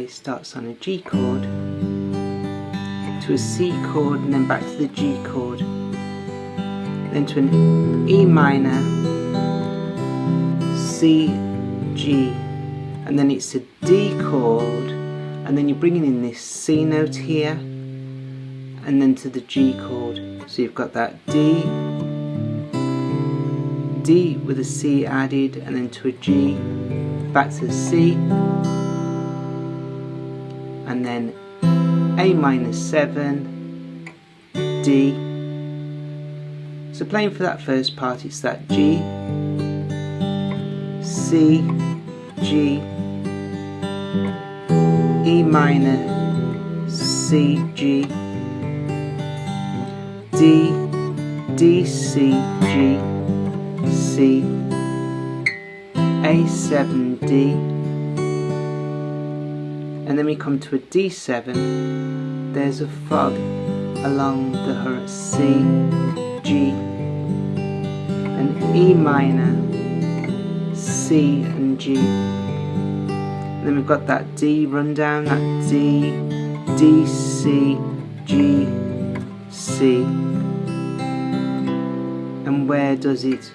it starts on a G chord, to a C chord, and then back to the G chord, then to an E minor, C, G, and then it's a D chord, and then you're bringing in this C note here, and then to the G chord. So you've got that D, D with a C added, and then to a G, back to the C, and then A minor 7, D. So playing for that first part, it's that G, C, G, E minor, C, G, D, D, C, G, C, A7, D, and then we come to a D7. There's a fog along the horizon, C, G, and E minor, C and G. And then we've got that D rundown, that D, D, C, G, C. And where does it?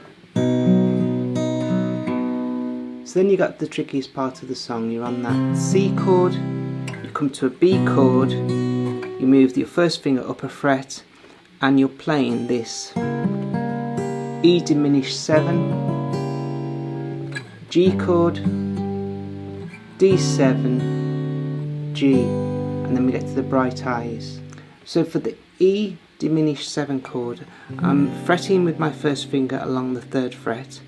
So then you got the trickiest part of the song. You're on that C chord, you come to a B chord, you move your first finger up a fret, and you're playing this E diminished 7, G chord, D7, G, and then we get to the Bright Eyes. So for the E diminished 7 chord, I'm fretting with my first finger along the 3rd fret.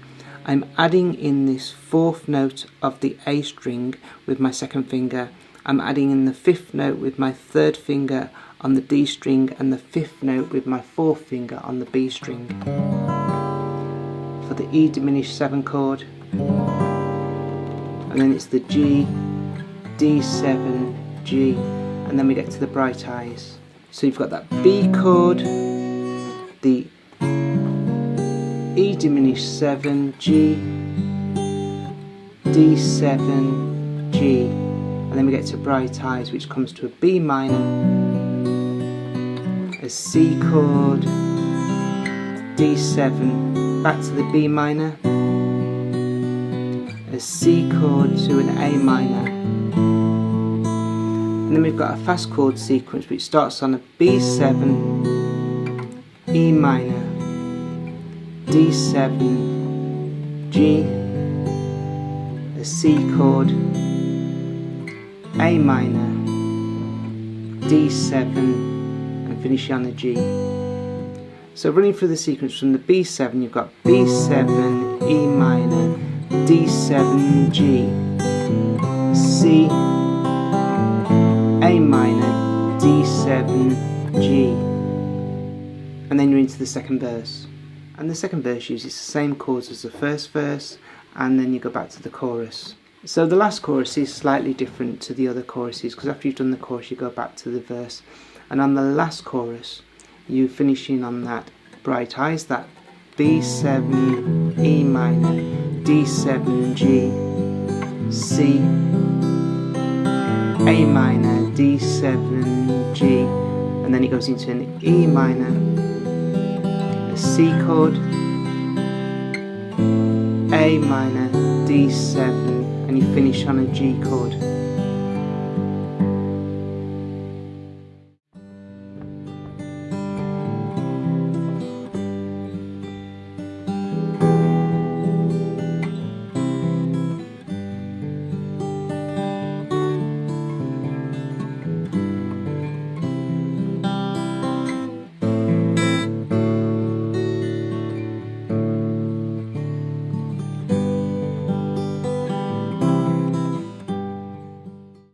I'm adding in this 4th note of the A string with my 2nd finger. I'm adding in the 5th note with my 3rd finger on the D string, and the 5th note with my 4th finger on the B string. For the E diminished 7 chord, and then it's the G, D7, G, and then we get to the Bright Eyes. So you've got that B chord, the E diminished 7, G, D7, G, and then we get to Bright Eyes, which comes to a B minor, a C chord, D7, back to the B minor, a C chord to an A minor, and then we've got a fast chord sequence which starts on a B7, E minor, D7, G, a C chord, A minor, D7, and finishing on a G. So running through the sequence from the B7, you've got B7, E minor, D7, G, C, A minor, D7, G, and then you're into the second verse. And the second verse uses the same chords as the first verse, and then you go back to the chorus. So the last chorus is slightly different to the other choruses, because after you've done the chorus you go back to the verse, and on the last chorus you finish in on that Bright Eyes, that B7, E minor, D7, G, C, A minor, D7, G, and then it goes into an E minor, a C chord, A minor, D7, and you finish on a G chord.